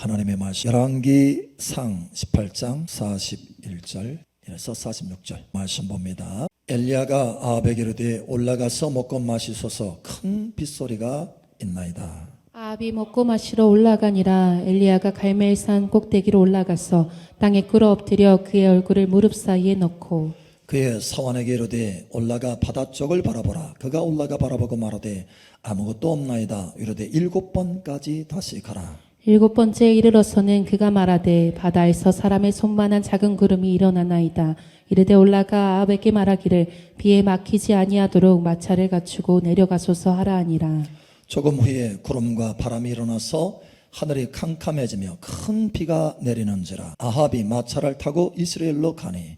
하나님의 말씀 열왕기상 18장 41절에서 46절 말씀 봅니다. 엘리야가 아합에게 이르되 올라가서 먹고 마시소서 큰 빗소리가 있나이다. 아합이 먹고 마시러 올라가니라. 엘리야가 갈멜산 꼭대기로 올라가서 땅에 꿇어 엎드려 그의 얼굴을 무릎 사이에 넣고 그의 사환에게 이르되 올라가 바다 쪽을 바라보라. 그가 올라가 바라보고 말하되 아무것도 없나이다. 이르되 7번까지 다시 가라. 7번째에 이르러서는 그가 말하되 바다에서 사람의 손만한 작은 구름이 일어나나이다. 이르되 올라가 아합에게 말하기를 비에 막히지 아니하도록 마차를 갖추고 내려가소서 하라 하니라. 조금 후에 구름과 바람이 일어나서 하늘이 캄캄해지며 큰 비가 내리는지라. 아합이 마차를 타고 이스라엘로 가니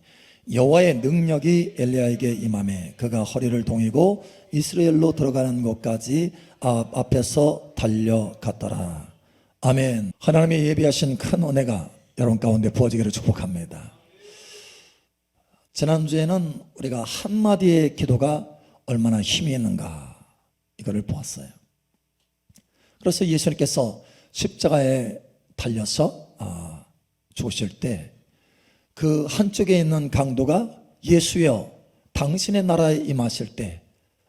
여호와의 능력이 엘리야에게 임하매 그가 허리를 동이고 이스라엘로 들어가는 곳까지 아합 앞에서 달려갔더라. 아멘. 하나님의 예비하신 큰 은혜가 여러분 가운데 부어지기를 축복합니다. 지난주에는 우리가 한마디의 기도가 얼마나 힘이 있는가 이거를 보았어요. 그래서 예수님께서 십자가에 달려서 죽으실 때 그 한쪽에 있는 강도가 예수여 당신의 나라에 임하실 때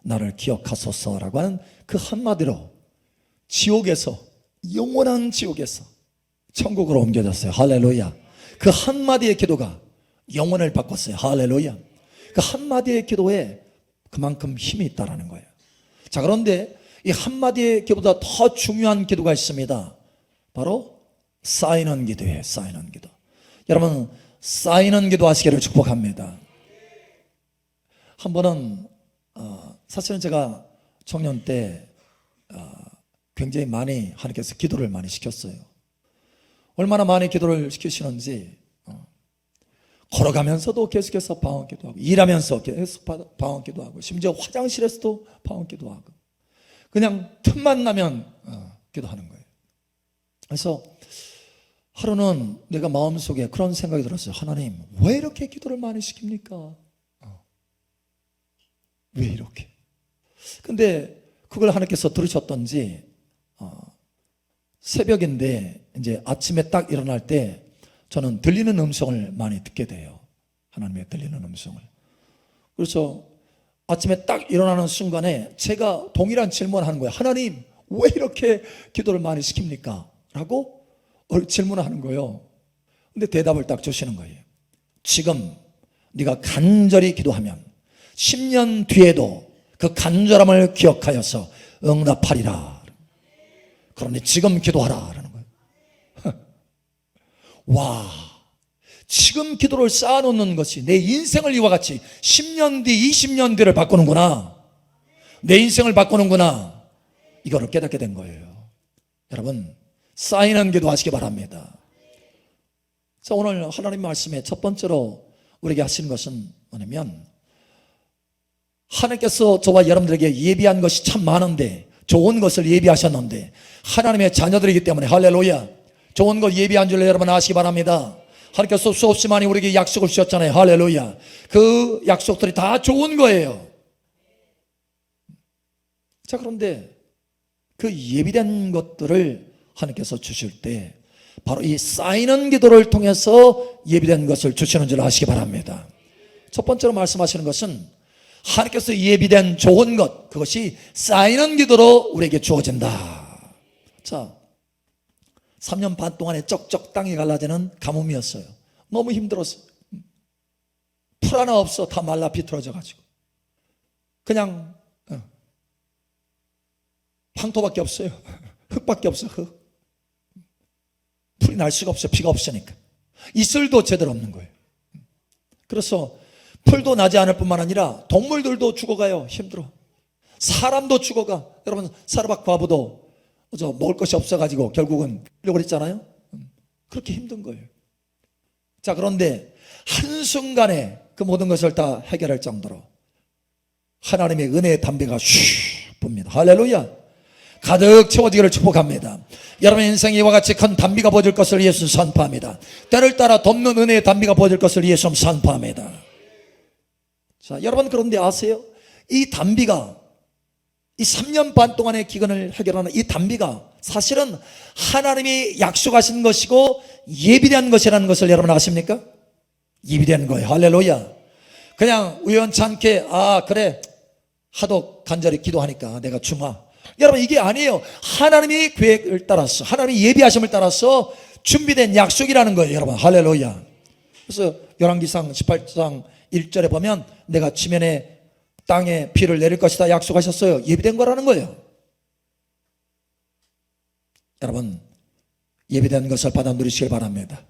나를 기억하소서라고 하는 그 한마디로 지옥에서 영원한 지옥에서 천국으로 옮겨졌어요. 할렐루야. 그 한마디의 기도가 영혼을 바꿨어요. 할렐루야. 그 한마디의 기도에 그만큼 힘이 있다는 거예요. 자, 그런데 이 한마디의 기도보다 더 중요한 기도가 있습니다. 바로 쌓이는 기도예요. 쌓이는 기도. 여러분 쌓이는 기도 하시기를 축복합니다. 한 번은 사실은 제가 청년 때 굉장히 많이 하나님께서 기도를 많이 시켰어요. 얼마나 많이 기도를 시키시는지 걸어가면서도 계속해서 방언 기도하고 일하면서 계속 방언 기도하고 심지어 화장실에서도 방언 기도하고 그냥 틈만 나면 기도하는 거예요. 그래서 하루는 내가 마음속에 그런 생각이 들었어요. 하나님 왜 이렇게 기도를 많이 시킵니까? 왜 이렇게? 근데 그걸 하나님께서 들으셨던지 새벽인데 이제 아침에 딱 일어날 때 저는 들리는 음성을 많이 듣게 돼요. 하나님의 들리는 음성을. 그래서 아침에 딱 일어나는 순간에 제가 동일한 질문을 하는 거예요. 하나님 왜 이렇게 기도를 많이 시킵니까? 라고 질문을 하는 거예요. 근데 대답을 딱 주시는 거예요. 지금 네가 간절히 기도하면 10년 뒤에도 그 간절함을 기억하여서 응답하리라. 그런데 지금 기도하라 라는 거예요. 와, 지금 기도를 쌓아놓는 것이 내 인생을 이와 같이 10년 뒤 20년 뒤를 바꾸는구나. 내 인생을 바꾸는구나. 이거를 깨닫게 된 거예요. 여러분 쌓이는 기도 하시기 바랍니다. 자, 오늘 하나님 말씀의 첫 번째로 우리에게 하시는 것은 뭐냐면 하나님께서 저와 여러분들에게 예비한 것이 참 많은데 좋은 것을 예비하셨는데 하나님의 자녀들이기 때문에 할렐루야 좋은 것 예비한 줄 여러분 아시기 바랍니다. 하나님께서 수없이 많이 우리에게 약속을 주셨잖아요. 할렐루야. 그 약속들이 다 좋은 거예요. 자, 그런데 그 예비된 것들을 하나님께서 주실 때 바로 이 쌓이는 기도를 통해서 예비된 것을 주시는 줄 아시기 바랍니다. 첫 번째로 말씀하시는 것은 하나님께서 예비된 좋은 것, 그것이 쌓이는 기도로 우리에게 주어진다. 자, 3년 반 동안에 쩍쩍 땅이 갈라지는 가뭄이었어요. 너무 힘들었어요. 풀 하나 없어. 다 말라 비틀어져 가지고 그냥 황토밖에 없어요. 흙밖에 없어. 흙. 풀이 날 수가 없어요. 비가 없으니까. 이슬도 제대로 없는 거예요. 그래서 풀도 나지 않을 뿐만 아니라 동물들도 죽어가요. 힘들어. 사람도 죽어가. 여러분 사르밧 과부도 먹을 것이 없어가지고 결국은 죽으려고 했잖아요. 그렇게 힘든 거예요. 자, 그런데 한순간에 그 모든 것을 다 해결할 정도로 하나님의 은혜의 담배가 슉 붑니다. 할렐루야. 가득 채워지기를 축복합니다. 여러분의 인생에 이와 같이 큰 단비가 부어질 것을 예수 선포합니다. 때를 따라 덮는 은혜의 단비가 부어질 것을 예수 선포합니다. 자, 여러분 그런데 아세요? 이 단비가 이 3년 반 동안의 기근을 해결하는 이 단비가 사실은 하나님이 약속하신 것이고 예비된 것이라는 것을 여러분 아십니까? 예비된 거예요. 할렐루야. 그냥 우연찮게 그래 하도 간절히 기도하니까 내가 주마. 여러분 이게 아니에요. 하나님이 계획을 따라서 하나님이 예비하심을 따라서 준비된 약속이라는 거예요. 여러분 할렐루야. 그래서 열왕기상 18장 1절에 보면 내가 지면에 땅에 비를 내릴 것이다 약속하셨어요. 예비된 거라는 거예요. 여러분 예비된 것을 받아 누리시길 바랍니다.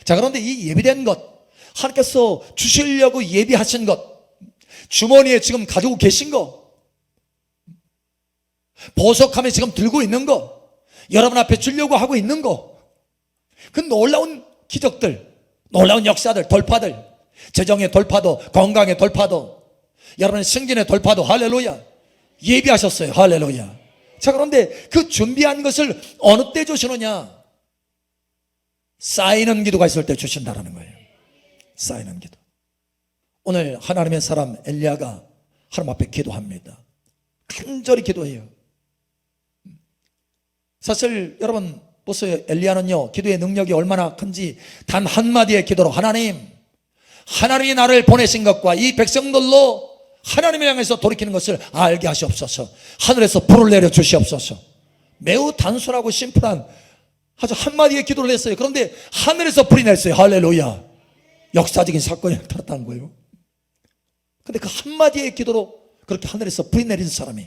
자, 그런데 이 예비된 것, 하나님께서 주시려고 예비하신 것, 주머니에 지금 가지고 계신 거, 보석함에 지금 들고 있는 거, 여러분 앞에 주려고 하고 있는 거, 그 놀라운 기적들, 놀라운 역사들, 돌파들, 재정의 돌파도, 건강의 돌파도, 여러분의 승진의 돌파도, 할렐루야, 예비하셨어요. 할렐루야. 자, 그런데 그 준비한 것을 어느 때 주시느냐? 쌓이는 기도가 있을 때 주신다는 거예요. 쌓이는 기도. 오늘 하나님의 사람 엘리야가 하나님 앞에 기도합니다. 간절히 기도해요. 사실 여러분 보세요. 엘리야는요, 기도의 능력이 얼마나 큰지 단 한마디의 기도로 하나님이 나를 보내신 것과 이 백성들로 하나님을 향해서 돌이키는 것을 알게 하시옵소서. 하늘에서 불을 내려 주시옵소서. 매우 단순하고 심플한 아주 한마디의 기도를 했어요. 그런데 하늘에서 불이 냈어요. 할렐루야. 역사적인 사건이 나타났다는 거예요. 근데 그 한마디의 기도로 그렇게 하늘에서 불이 내린 사람이,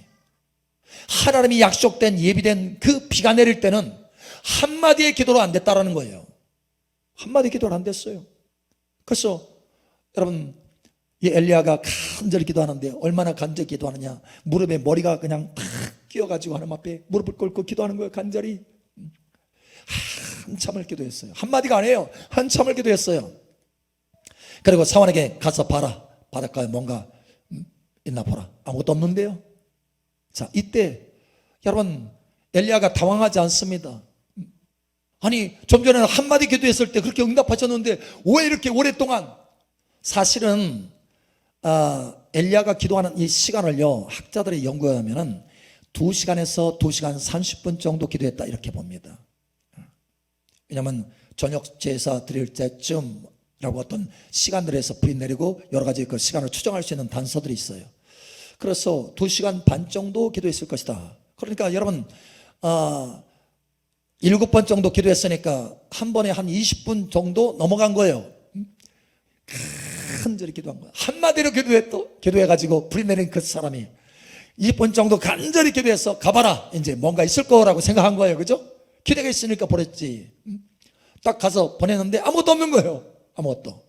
하나님이 약속된 예비된 그 비가 내릴 때는 한마디의 기도로 안 됐다라는 거예요. 한마디 기도로 안 됐어요. 그래서 여러분 이 엘리야가 간절히 기도하는데 얼마나 간절히 기도하느냐, 무릎에 머리가 그냥 탁 끼어가지고 하나님 앞에 무릎을 꿇고 기도하는 거예요. 간절히 한참을 기도했어요. 한마디가 아니에요. 한참을 기도했어요. 그리고 사원에게 가서 봐라, 바닷가에 뭔가 있나 보라. 아무것도 없는데요. 자, 이때 여러분 엘리야가 당황하지 않습니다. 아니 좀 전에는 한마디 기도했을 때 그렇게 응답하셨는데 왜 이렇게 오랫동안? 사실은 엘리야가 기도하는 이 시간을요, 학자들의 연구에 하면은 2시간에서 2시간 30분 정도 기도했다 이렇게 봅니다. 왜냐하면 저녁 제사 드릴 때쯤이라고 어떤 시간들에서 불이 내리고 여러 가지 그 시간을 추정할 수 있는 단서들이 있어요. 그래서 2시간 반 정도 기도했을 것이다. 그러니까 여러분 7번 정도 기도했으니까 한 번에 한 20분 정도 넘어간 거예요. 간절히 기도한 거야. 한마디로 기도해가지고 불이 내린 그 사람이 20분 정도 간절히 기도해서 가봐라, 이제 뭔가 있을 거라고 생각한 거예요. 그죠? 기대가 있으니까 보냈지. 딱 가서 보냈는데 아무것도 없는 거예요. 아무것도.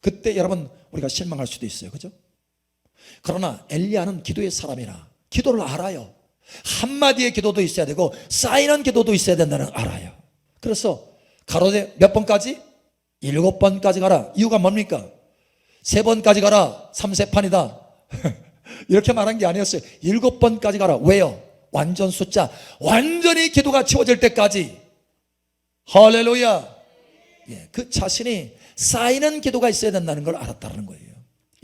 그때 여러분 우리가 실망할 수도 있어요. 그죠? 그러나 엘리야는 기도의 사람이라 기도를 알아요. 한마디의 기도도 있어야 되고 쌓이는 기도도 있어야 된다는 걸 알아요. 그래서 가로되 몇 번까지? 7번까지 가라. 이유가 뭡니까? 3번까지 가라. 3세판이다. 이렇게 말한 게 아니었어요. 7번까지 가라. 왜요? 완전 숫자, 완전히 기도가 채워질 때까지. 할렐루야. 예, 그 자신이 쌓이는 기도가 있어야 된다는 걸 알았다는 거예요.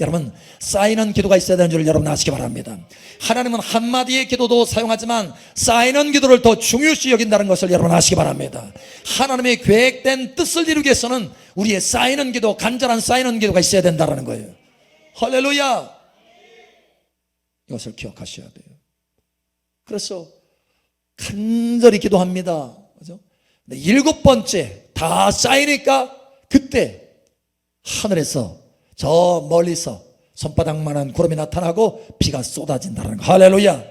여러분 쌓이는 기도가 있어야 되는 줄 여러분 아시기 바랍니다. 하나님은 한마디의 기도도 사용하지만 쌓이는 기도를 더 중요시 여긴다는 것을 여러분 아시기 바랍니다. 하나님의 계획된 뜻을 이루기 위해서는 우리의 쌓이는 기도, 간절한 쌓이는 기도가 있어야 된다는 거예요. 할렐루야. 이것을 기억하셔야 돼요. 그래서 간절히 기도합니다. 그죠? 7번째 다 쌓이니까 그때 하늘에서 저 멀리서 손바닥만한 구름이 나타나고 비가 쏟아진다는 거. 할렐루야.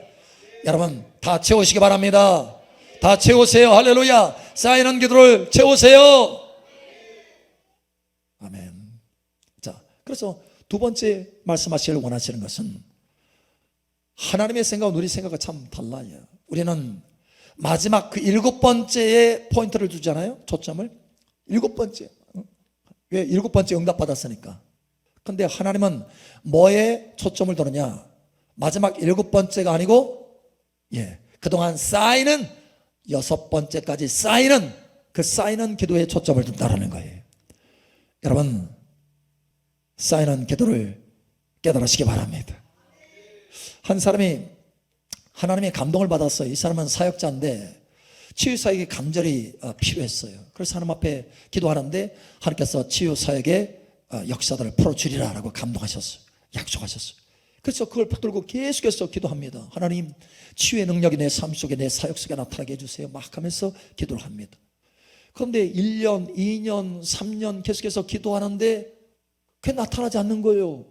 여러분 다 채우시기 바랍니다. 다 채우세요. 할렐루야. 쌓이는 기도를 채우세요. 아멘. 자, 그래서 두 번째 말씀하시길 원하시는 것은 하나님의 생각과 우리 생각과 참 달라요. 우리는 마지막 그 7번째에 포인트를 두잖아요. 초점을. 7번째. 왜? 7번째 응답받았으니까. 근데 하나님은 뭐에 초점을 두느냐? 마지막 7번째가 아니고, 그동안 쌓이는 6번째까지 쌓이는 그 쌓이는 기도에 초점을 둔다라는 거예요. 여러분, 쌓이는 기도를 깨달으시기 바랍니다. 한 사람이 하나님의 감동을 받았어요. 이 사람은 사역자인데 치유사역이 간절히 필요했어요. 그래서 하나님 앞에 기도하는데 하나님께서 치유사역의 역사들을 풀어주리라 라고 감동하셨어요. 약속하셨어요. 그래서 그걸 붙들고 계속해서 기도합니다. 하나님, 치유의 능력이 내 삶 속에, 내 사역 속에 나타나게 해주세요. 막 하면서 기도를 합니다. 그런데 1년, 2년, 3년 계속해서 기도하는데 그게 나타나지 않는 거예요.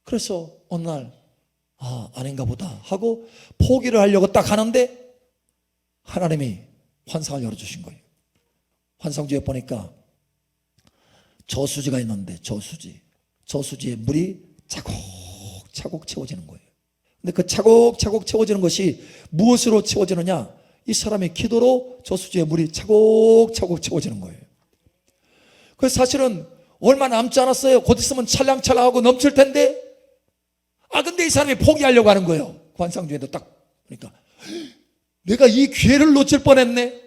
그래서 어느 날 아닌가 보다 하고 포기를 하려고 딱 하는데 하나님이 환상을 열어주신 거예요. 환상주에 보니까 저수지가 있는데 저수지에 물이 차곡차곡 채워지는 거예요. 근데 그 차곡차곡 채워지는 것이 무엇으로 채워지느냐? 이 사람의 기도로 저수지에 물이 차곡차곡 채워지는 거예요. 그래서 사실은 얼마 남지 않았어요. 곧 있으면 찰랑찰랑하고 넘칠 텐데 근데 이 사람이 포기하려고 하는 거예요. 환상주에도 딱 보니까 내가 이 기회를 놓칠 뻔했네.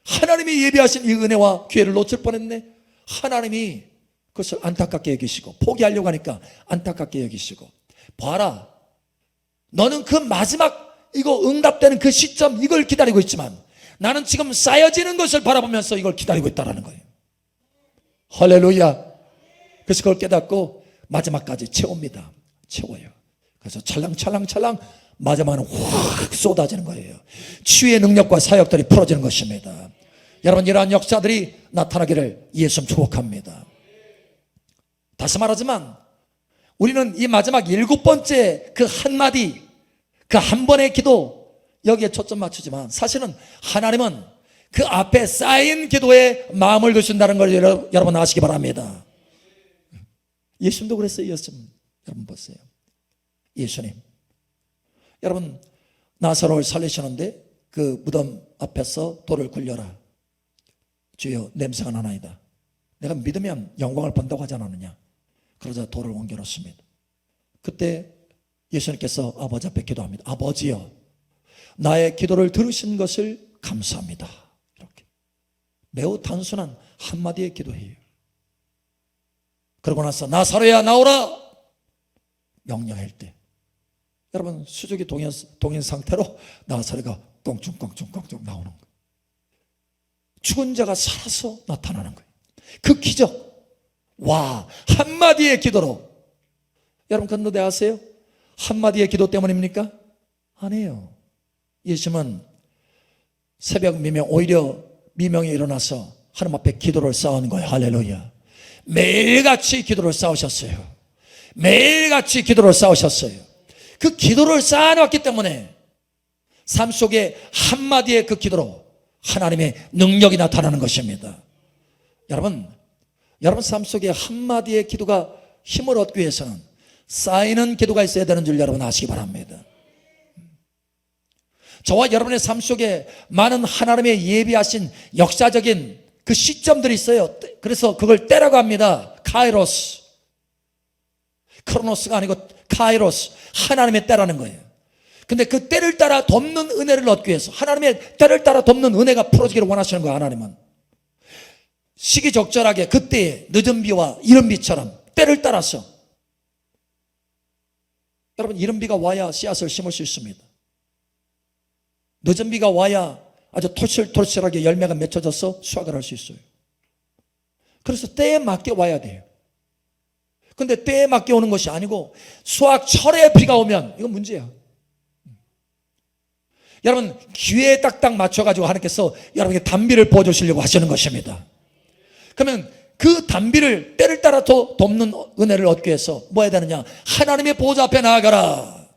하나님이 예비하신 이 은혜와 기회를 놓칠 뻔했네. 하나님이 그것을 안타깝게 여기시고 포기하려고 하니까 안타깝게 여기시고 봐라, 너는 그 마지막 이거 응답되는 그 시점 이걸 기다리고 있지만 나는 지금 쌓여지는 것을 바라보면서 이걸 기다리고 있다는 거예요. 할렐루야. 그래서 그걸 깨닫고 마지막까지 채웁니다. 채워요. 그래서 찰랑찰랑찰랑 마지막은 확 쏟아지는 거예요. 치유의 능력과 사역들이 풀어지는 것입니다. 여러분, 이러한 역사들이 나타나기를 예수님 축복합니다. 다시 말하지만 우리는 이 마지막 7번째 그 한마디, 그 한 번의 기도 여기에 초점 맞추지만 사실은 하나님은 그 앞에 쌓인 기도에 마음을 두신다는 걸 여러분 아시기 바랍니다. 예수님도 그랬어요. 예수님 여러분 보세요. 예수님, 여러분 나사로를 살리시는데 그 무덤 앞에서 돌을 굴려라. 주여, 냄새가 나나이다. 내가 믿으면 영광을 본다고 하지 않았느냐. 그러자 돌을 옮겨 놓습니다. 그때 예수님께서 아버지 앞에 기도합니다. 아버지여, 나의 기도를 들으신 것을 감사합니다. 이렇게 매우 단순한 한마디의 기도예요. 그러고 나서 나사로야 나오라 명령할 때 여러분 수족이 동인 상태로 나사로가 꽁충꽁충꽁충 나오는 거예요. 죽은 자가 살아서 나타나는 거예요. 그 기적. 와, 한마디의 기도로. 여러분 그런데 아세요? 한마디의 기도 때문입니까? 아니에요. 예수님은 새벽 미명, 오히려 미명에 일어나서 하나님 앞에 기도를 쌓은 거예요. 할렐루야. 매일같이 기도를 쌓으셨어요. 매일같이 기도를 쌓으셨어요. 그 기도를 쌓아놨기 때문에 삶 속에 한마디의 그 기도로 하나님의 능력이 나타나는 것입니다. 여러분 삶 속에 한마디의 기도가 힘을 얻기 위해서는 쌓이는 기도가 있어야 되는 줄 여러분 아시기 바랍니다. 저와 여러분의 삶 속에 많은 하나님의 예비하신 역사적인 그 시점들이 있어요. 그래서 그걸 때라고 합니다. 카이로스. 크로노스가 아니고 카이로스. 하나님의 때라는 거예요. 근데 그 때를 따라 돕는 은혜를 얻기 위해서 하나님의 때를 따라 돕는 은혜가 풀어지기를 원하시는 거예요. 하나님은 시기적절하게 그때의 늦은 비와 이른 비처럼 때를 따라서 여러분 이른 비가 와야 씨앗을 심을 수 있습니다. 늦은 비가 와야 아주 토실토실하게 열매가 맺혀져서 수확을 할 수 있어요. 그래서 때에 맞게 와야 돼요. 근데 때에 맞게 오는 것이 아니고 수확철에 비가 오면 이건 문제야. 여러분 기회에 딱딱 맞춰가지고 하나님께서 여러분에게 단비를 부어주시려고 하시는 것입니다. 그러면 그 단비를 때를 따라 돕는 은혜를 얻기 위해서 뭐 해야 되느냐? 하나님의 보좌 앞에 나아가라.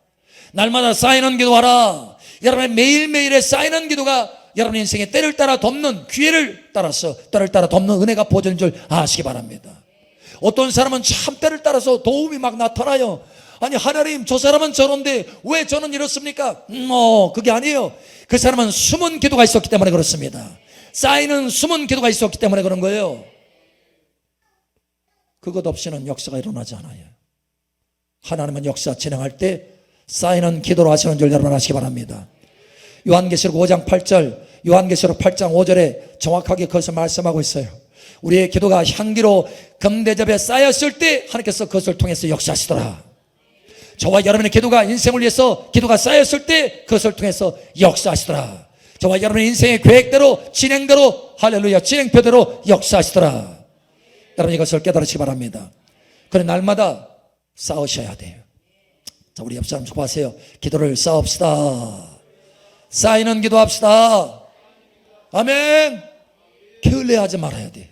날마다 쌓이는 기도하라. 여러분의 매일매일에 쌓이는 기도가 여러분의 인생에 때를 따라 돕는 기회를 따라서 때를 따라 돕는 은혜가 부어지는 줄 아시기 바랍니다. 어떤 사람은 참 때를 따라서 도움이 막 나타나요. 아니 하나님 저 사람은 저런데 왜 저는 이렇습니까? 그게 아니에요. 그 사람은 숨은 기도가 있었기 때문에 그렇습니다. 쌓이는 숨은 기도가 있었기 때문에 그런 거예요. 그것 없이는 역사가 일어나지 않아요. 하나님은 역사 진행할 때 쌓이는 기도로 하시는 줄 여러분 아시기 바랍니다. 요한계시록 5장 8절, 요한계시록 8장 5절에 정확하게 그것을 말씀하고 있어요. 우리의 기도가 향기로 금대접에 쌓였을 때 하나님께서 그것을 통해서 역사하시더라. 저와 여러분의 기도가 인생을 위해서 기도가 쌓였을 때 그것을 통해서 역사하시더라. 저와 여러분의 인생의 계획대로 진행대로 할렐루야 진행표대로 역사하시더라. 여러분 이것을 깨달으시기 바랍니다. 그래 날마다 싸우셔야 돼요. 자, 우리 옆 사람 축복하세요. 기도를 싸웁시다. 쌓이는 기도합시다. 아멘. 게을리하지 말아야 돼요.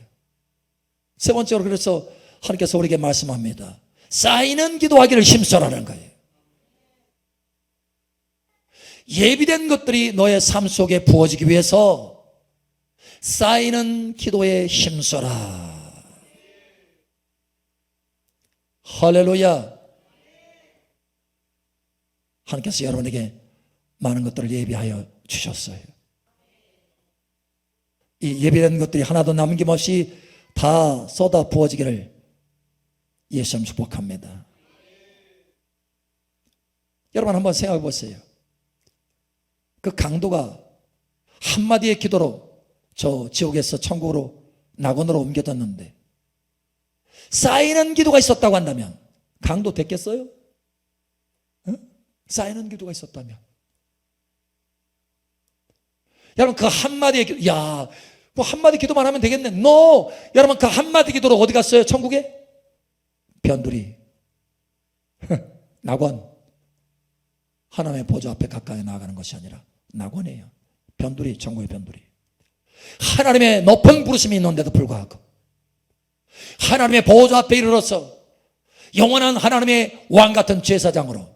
세 번째로 그래서 하나님께서 우리에게 말씀합니다. 쌓이는 기도하기를 힘써라는 거예요. 예비된 것들이 너의 삶 속에 부어지기 위해서 쌓이는 기도에 힘써라. 할렐루야. 하나님께서 여러분에게 많은 것들을 예비하여 주셨어요. 이 예비된 것들이 하나도 남김없이 다 쏟아 부어지기를 예수님 축복합니다. 여러분 한번 생각해 보세요. 그 강도가 한마디의 기도로 저 지옥에서 천국으로 낙원으로 옮겨졌는데 쌓이는 기도가 있었다고 한다면 강도 됐겠어요? 응? 쌓이는 기도가 있었다면 여러분 그 한마디의 기도, 야, 뭐 한마디 기도만 하면 되겠네. No! 여러분 그 한마디 기도로 어디 갔어요? 천국에? 변두리 낙원. 하나님의 보좌 앞에 가까이 나아가는 것이 아니라 낙원이에요. 변두리, 천국의 변두리. 하나님의 높은 부르심이 있는데도 불구하고 하나님의 보좌 앞에 이르러서 영원한 하나님의 왕같은 제사장으로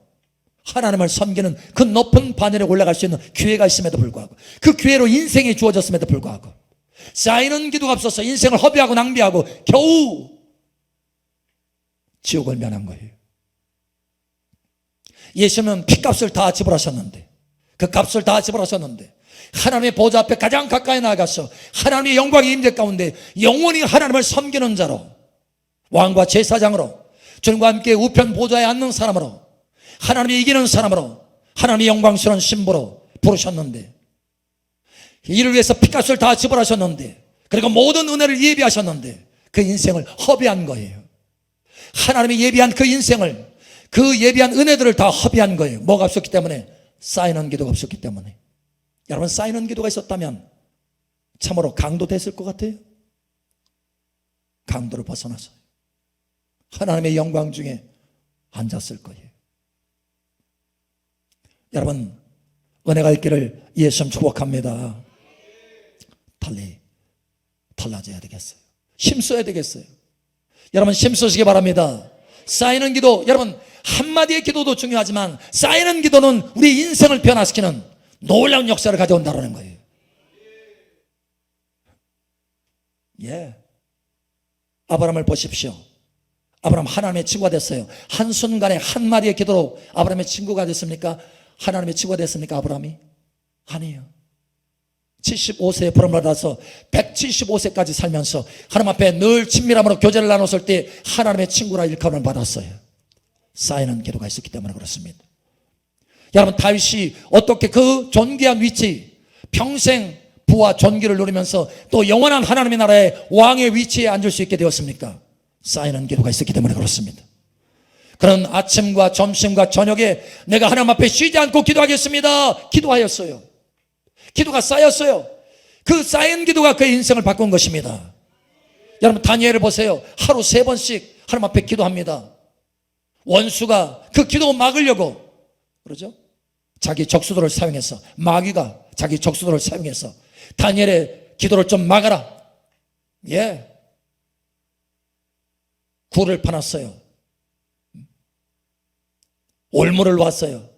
하나님을 섬기는 그 높은 반열에 올라갈 수 있는 기회가 있음에도 불구하고 그 기회로 인생이 주어졌음에도 불구하고 쌓이는 기도가 없어서 인생을 허비하고 낭비하고 겨우 지옥을 면한 거예요. 예수님은 피값을 다 지불하셨는데 그 값을 다 지불하셨는데 하나님의 보좌 앞에 가장 가까이 나아가서 하나님의 영광의 임재 가운데 영원히 하나님을 섬기는 자로 왕과 제사장으로 주님과 함께 우편 보좌에 앉는 사람으로 하나님이 이기는 사람으로 하나님의 영광스러운 신부로 부르셨는데 이를 위해서 피값을 다 지불하셨는데 그리고 모든 은혜를 예비하셨는데 그 인생을 허비한 거예요. 하나님이 예비한 그 인생을 그 예비한 은혜들을 다 허비한 거예요. 뭐가 없었기 때문에? 쌓이는 기도가 없었기 때문에. 여러분 쌓이는 기도가 있었다면 참으로 강도 됐을 것 같아요? 강도를 벗어나서 하나님의 영광 중에 앉았을 거예요. 여러분 은혜가 있기를 예수님 축복합니다. 달라져야 되겠어요. 힘써야 되겠어요. 여러분 힘쓰시기 바랍니다. 쌓이는 기도, 여러분 한마디의 기도도 중요하지만 쌓이는 기도는 우리 인생을 변화시키는 놀라운 역사를 가져온다는 거예요. 예. 아브라함을 보십시오. 아브라함 하나님의 친구가 됐어요. 한순간에 한마디의 기도로 아브라함의 친구가 됐습니까? 하나님의 친구가 됐습니까? 아브라함이? 아니에요. 75세에 부름을 받아서 175세까지 살면서 하나님 앞에 늘 친밀함으로 교제를 나눴을 때 하나님의 친구라 일컬음을 받았어요. 쌓이는 기도가 있었기 때문에 그렇습니다. 여러분 다윗이 어떻게 그 존귀한 위치, 평생 부와 존귀를 누리면서 또 영원한 하나님의 나라의 왕의 위치에 앉을 수 있게 되었습니까? 쌓이는 기도가 있었기 때문에 그렇습니다. 그런 아침과 점심과 저녁에 내가 하나님 앞에 쉬지 않고 기도하겠습니다. 기도하였어요. 기도가 쌓였어요. 그 쌓인 기도가 그의 인생을 바꾼 것입니다. 여러분 다니엘을 보세요. 하루 3번씩 하나님 앞에 기도합니다. 원수가 그 기도 막으려고 그러죠? 자기 적수들을 사용해서 마귀가 자기 적수들을 사용해서 다니엘의 기도를 좀 막아라. 예. 굴을 파놨어요. 올무를 놓았어요.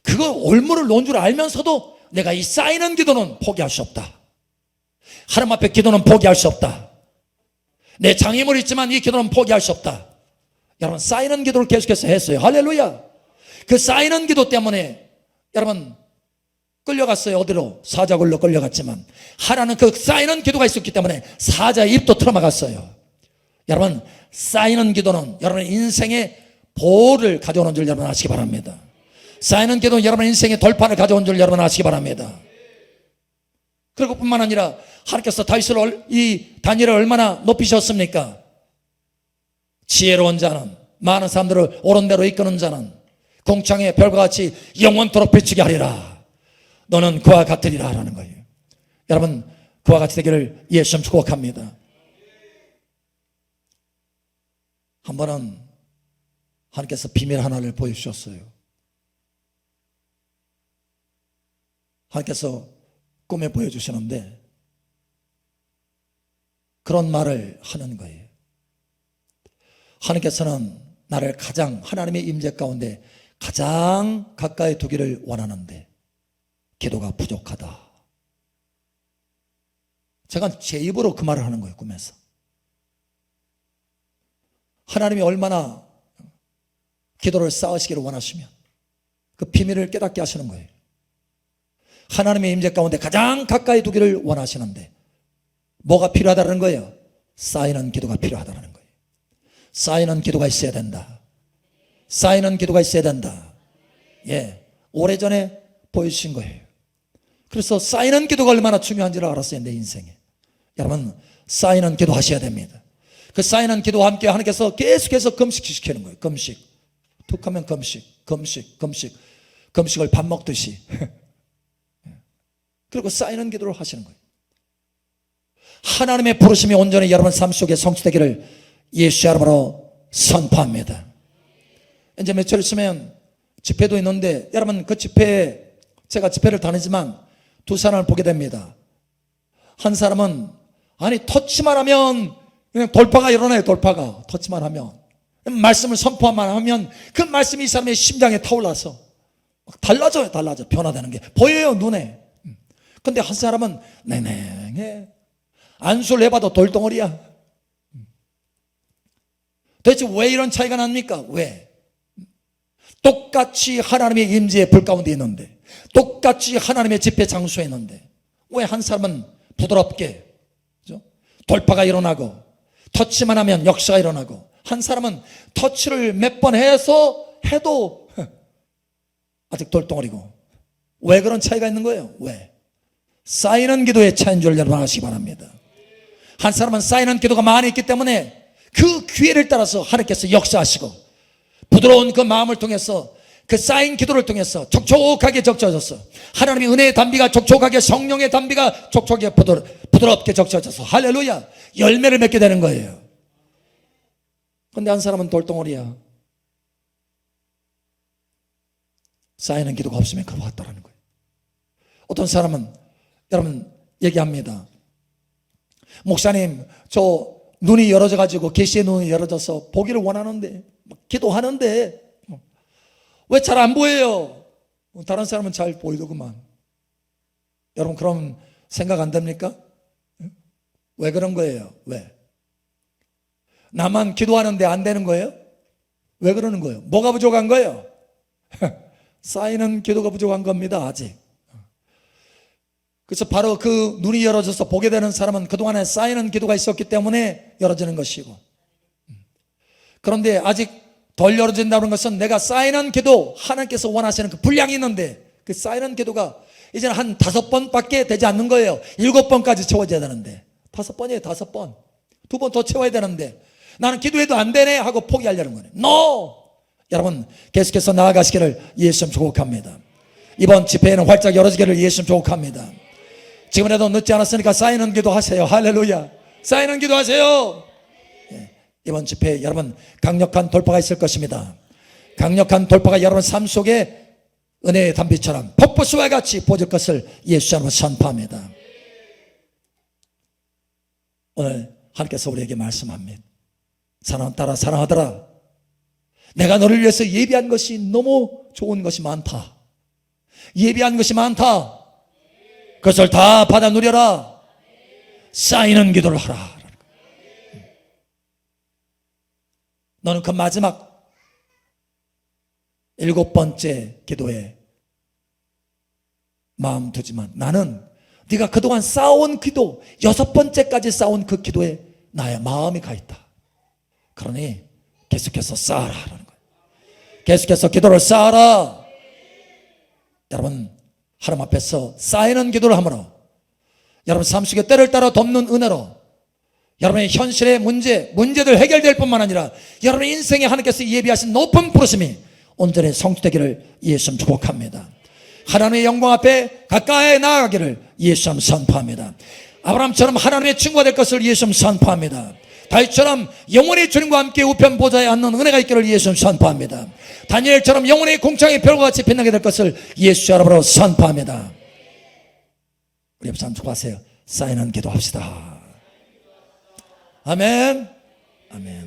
그거 올무를 놓은 줄 알면서도 내가 이 쌓이는 기도는 포기할 수 없다. 하나님 앞에 기도는 포기할 수 없다. 내 장애물이 있지만 이 기도는 포기할 수 없다. 여러분 쌓이는 기도를 계속해서 했어요. 할렐루야. 그 쌓이는 기도 때문에 여러분 끌려갔어요. 어디로? 사자굴로 끌려갔지만 하나는 그 쌓이는 기도가 있었기 때문에 사자의 입도 틀어막았어요. 여러분 쌓이는 기도는 여러분의 인생의 보호를 가져오는 줄 여러분 아시기 바랍니다. 쌓이는 기도는 여러분의 인생의 돌파를 가져온 줄 여러분 아시기 바랍니다. 그리고 뿐만 아니라 하나님께서 이 다니엘을 얼마나 높이셨습니까? 지혜로운 자는, 많은 사람들을 옳은 대로 이끄는 자는, 공창의 별과 같이 영원토록 비치게 하리라. 너는 그와 같으리라 라는 거예요. 여러분, 그와 같이 되기를 예수님 축복합니다. 한 번은 하나님께서 비밀 하나를 보여주셨어요. 하나님께서 꿈에 보여주시는데 그런 말을 하는 거예요. 하나님께서는 나를 가장 하나님의 임재 가운데 가장 가까이 두기를 원하는데 기도가 부족하다. 제가 제 입으로 그 말을 하는 거예요. 꿈에서. 하나님이 얼마나 기도를 쌓으시기를 원하시면 그 비밀을 깨닫게 하시는 거예요. 하나님의 임재 가운데 가장 가까이 두기를 원하시는데 뭐가 필요하다는 거예요? 쌓이는 기도가 필요하다는 거예요. 쌓이는 기도가 있어야 된다. 쌓이는 기도가 있어야 된다. 예, 오래전에 보여주신 거예요. 그래서 쌓이는 기도가 얼마나 중요한지를 알았어요. 내 인생에. 여러분, 쌓이는 기도 하셔야 됩니다. 그 쌓이는 기도와 함께 하나님께서 계속해서 금식시키는 거예요. 금식. 툭 하면 금식. 금식을 밥 먹듯이. 그리고 쌓이는 기도를 하시는 거예요. 하나님의 부르심이 온전히 여러분 삶 속에 성취되기를 예수 이름으로 선포합니다. 이제 며칠 있으면 집회도 있는데 여러분, 그 집회에 제가 집회를 다니지만 두 사람을 보게 됩니다. 한 사람은 아니 터치만 하면 그냥 돌파가 일어나요. 돌파가 터치만 하면 말씀을 선포만 하면 그 말씀이 이 사람의 심장에 타올라서 막 달라져요. 변화되는 게 보여요, 눈에. 근데 한 사람은 냉랭해. 안수를 해봐도 돌덩어리야. 도대체 왜 이런 차이가 납니까? 왜? 똑같이 하나님의 임재의 불 가운데 있는데, 똑같이 하나님의 집회 장소에 있는데 왜 한 사람은 부드럽게, 그죠? 돌파가 일어나고 터치만 하면 역사가 일어나고, 한 사람은 터치를 몇 번 해도 아직 돌덩어리고. 왜 그런 차이가 있는 거예요? 왜? 쌓이는 기도의 차이인 줄 여러분 아시기 바랍니다. 한 사람은 쌓이는 기도가 많이 있기 때문에 그 기회를 따라서 하나님께서 역사하시고, 부드러운 그 마음을 통해서, 그 쌓인 기도를 통해서 촉촉하게 적셔져서 하나님의 은혜의 담비가 촉촉하게, 성령의 담비가 촉촉하게 부드럽게 적셔져서 할렐루야 열매를 맺게 되는 거예요. 그런데 한 사람은 돌덩어리야. 쌓이는 기도가 없으면 그와 같다는 거예요. 어떤 사람은 여러분 얘기합니다. 목사님, 저 눈이 열어져 가지고, 계시의 눈이 열어져서 보기를 원하는데, 기도하는데 왜 잘 안 보여요? 다른 사람은 잘 보이더구만. 여러분, 그럼 생각 안 됩니까? 왜 그런 거예요? 왜? 나만 기도하는데 안 되는 거예요? 왜 그러는 거예요? 뭐가 부족한 거예요? 쌓이는 기도가 부족한 겁니다. 아직. 그래서 바로 그 눈이 열어져서 보게 되는 사람은 그동안에 쌓이는 기도가 있었기 때문에 열어지는 것이고, 그런데 아직 덜 열어진다는 것은 내가 쌓이는 기도, 하나님께서 원하시는 그 분량이 있는데 그 쌓이는 기도가 이제는 한 5번밖에 되지 않는 거예요. 7번까지 채워져야 되는데 5번이에요. 5번. 2번 더 채워야 되는데 나는 기도해도 안 되네 하고 포기하려는 거예요. NO! 여러분, 계속해서 나아가시기를 예수님 축복합니다. 이번 집회에는 활짝 열어지기를 예수님 축복합니다. 지금이라도 늦지 않았으니까 쌓이는 기도 하세요. 할렐루야. 쌓이는 기도 하세요. 이번 집회에 여러분 강력한 돌파가 있을 것입니다. 강력한 돌파가 여러분 삶 속에 은혜의 담비처럼 폭포수와 같이 보질 것을 예수 이름으로 선포합니다. 오늘 하나님께서 우리에게 말씀합니다. 사랑하는 딸아, 사랑하더라, 내가 너를 위해서 예비한 것이 너무 좋은 것이 많다. 예비한 것이 많다. 그것을 다 받아 누려라. 쌓이는 기도를 하라. 너는 그 마지막 7번째 기도에 마음 두지만 나는 네가 그동안 쌓아온 기도 6번째까지 쌓아온 그 기도에 나의 마음이 가 있다. 그러니 계속해서 쌓아라라는 거예요. 계속해서 기도를 쌓아라. 여러분, 하나님 앞에서 쌓이는 기도를 함으로 여러분 삶 속에 때를 따라 덮는 은혜로 여러분의 현실의 문제들 해결될 뿐만 아니라 여러분의 인생에 하나님께서 예비하신 높은 부르심이 온전히 성취되기를 예수님 축복합니다. 하나님의 영광 앞에 가까이 나아가기를 예수님 선포합니다. 아브라함처럼 하나님의 친구가 될 것을 예수님 선포합니다. 다윗처럼 영원히 주님과 함께 우편 보좌에 앉는 은혜가 있기를 예수님 선포합니다. 다니엘처럼 영원히 공창의 별과 같이 빛나게 될 것을 예수 여러분으로 선포합니다. 우리 옆 사람 축복하세요. 사인한 기도합시다. 아멘. 아멘.